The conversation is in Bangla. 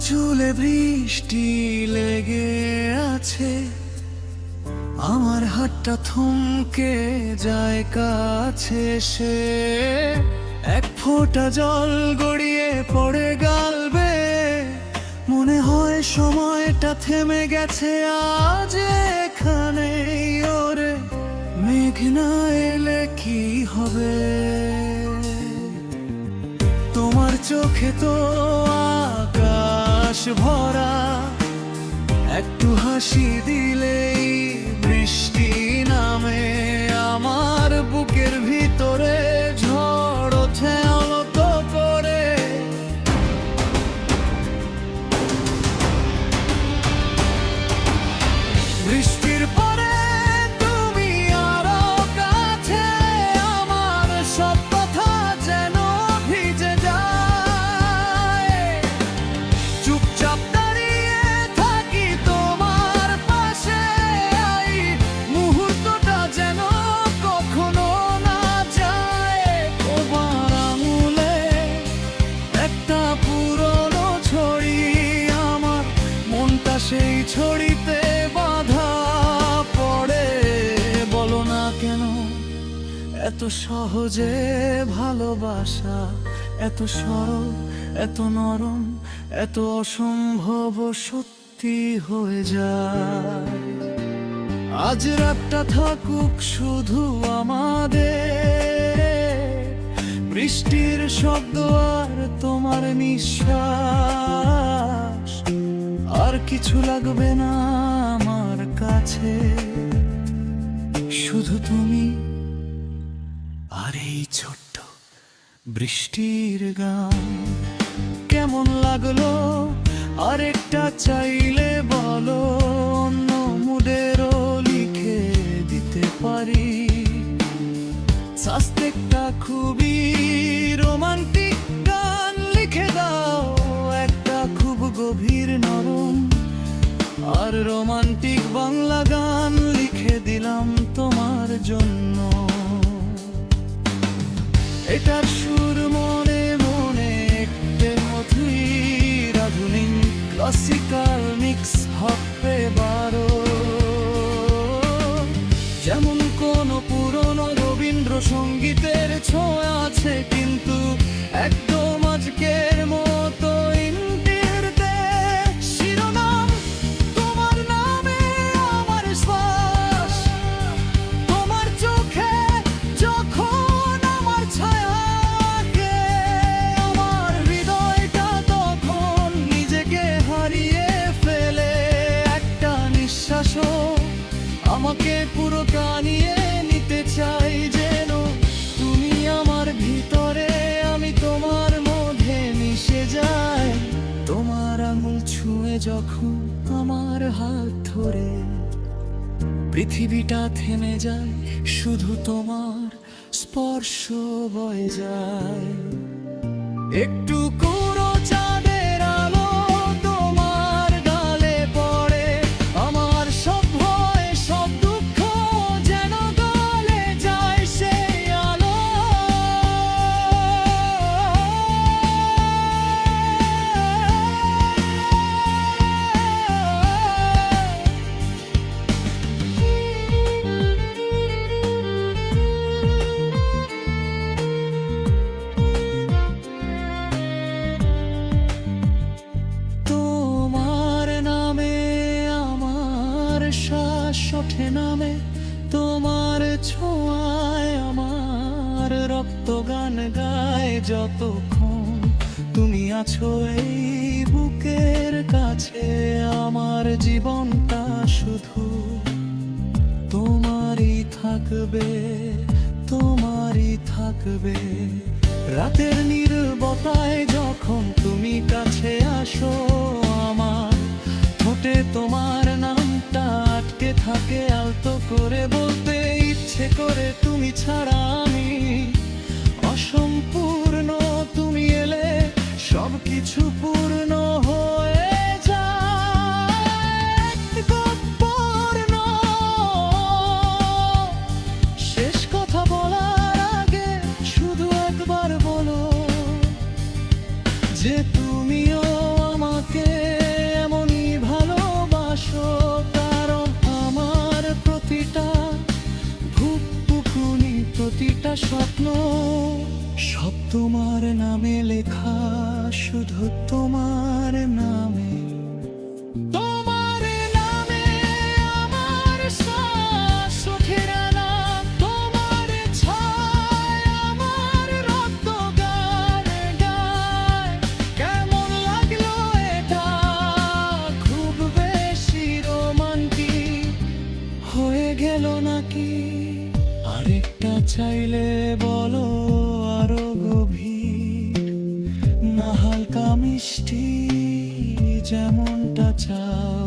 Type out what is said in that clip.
চুলে বৃষ্টি লেগে আছে, আমার হাতটা থমকে যায় কাছে সে। এক ফোঁটা জল গড়িয়ে পড়ে গাল বেয়ে, মনে হয় সময়টা থেমে গেছে আজ এখানে। ওরে মেঘ না এলে কি হবে? তোমার চোখে তো আকাশ ভরা, একটু হাসি দিলেই বৃষ্টি নামে। আমার বুকের ভিতরে ঝড় ওঠে আলত করে। বৃষ্টির পরে তুমি আরো কাছে, আমার সব কথা যেন ভিজে যায়। চুপচাপ দাঁড়িয়ে থাকি তোমার পাশে, এই মুহূর্তটা যেন কখনো না যায়। তোমার আঙুলে একটা পুরনো ছড়ি, আমার মনটা সেই ছড়িতে বাধা পড়ে। বলো না কেন এত সহজে ভালোবাসা এত সরল, এত নরম, এত অসম্ভব সত্যি হয়ে যায়। আজ রাতটা থাকুক শুধু আমাদের, বৃষ্টির শব্দ আর তোমার নিঃশ্বাস, আর কিছু লাগবে না আমার কাছে, শুধু তুমি আর এই ছোট্ট বৃষ্টির গান। কেমন লাগলো আরেকটা চাইলে বলো, অন্য মুডেরও লিখে দিতে পারি। একটা খুবই রোমান্টিক গান লিখে দাও, একটা খুব গভীর নরম আর রোমান্টিক বাংলা গান লিখে দিলাম তোমার জন্য। এটার সুর মনে মনে একটু মধুর, আধুনিক ক্লাসিক্যাল মিক্স হবে বারো। যেমন কোন পুরনো রবীন্দ্রসঙ্গীতের ছোঁয়া আছে, কিন্তু একদম আজকের মতো ইন্টির দেশ। শিরোনাম তোমার নামে আমার শ্বাস, তোমার চোখে যখন আমার ছায়া আঁকে, আমার হৃদয়টা তখন নিজেকে হারিয়ে ফেলে। একটা নিঃশ্বাসও আমাকে পুরো টানিয়ে নিতে চাই, যেন তুমি আমার ভিতরে, আমি তোমার মধ্যে মিশে যাই। তোমার আঙুল ছুঁয়ে যখন আমার হাত ধরে, পৃথিবীটা থেমে যায়, শুধু তোমার স্পর্শ বয়ে যায়। একটু কোনো চাঁদের আলো তোমার গালে পড়ে, আমার সব ভয় সব দুঃখ যেন গলে যায় সেই আলো। তোমার নামে আমার শ্বাস ওঠে নামে, তোমার ছোঁয়ায় আমার রক্ত গান গায়। যতক্ষণ তুমি আছো এই বুকের কাছে, আমার জীবনটা শুধু তোমারই থাকবে, তোমারই থাকবে। রাতের নীরবতায় যখন তুমি কাছে আসো, আমার ঠোঁটে তোমার নামটা আটকে থাকে। আলতো করে বলতে ইচ্ছে করে, তুমি ছাড়া আমি অসম্পূর্ণ। তুমি এলে সবকিছু পূর্ণ হয়ে যায়। গল্পর্ণ শেষ কথা বলার আগে শুধু একবার বলো যে তুমিও আমাকে প্রতিটা স্বপ্ন সব তোমার নামে লেখা, শুধু তোমার নামে। তোমার নামে আমার শ্বাস ওঠে না, তোমার ছায় আমার রক্ত গানে গায়। কেমন লাগলো এটা, খুব বেশি রোমান্টিক হয়ে গেল নাকি? আরেকটা চাইলে বলো, আরো গভীর, না হালকা মিষ্টি যেমনটা চাও।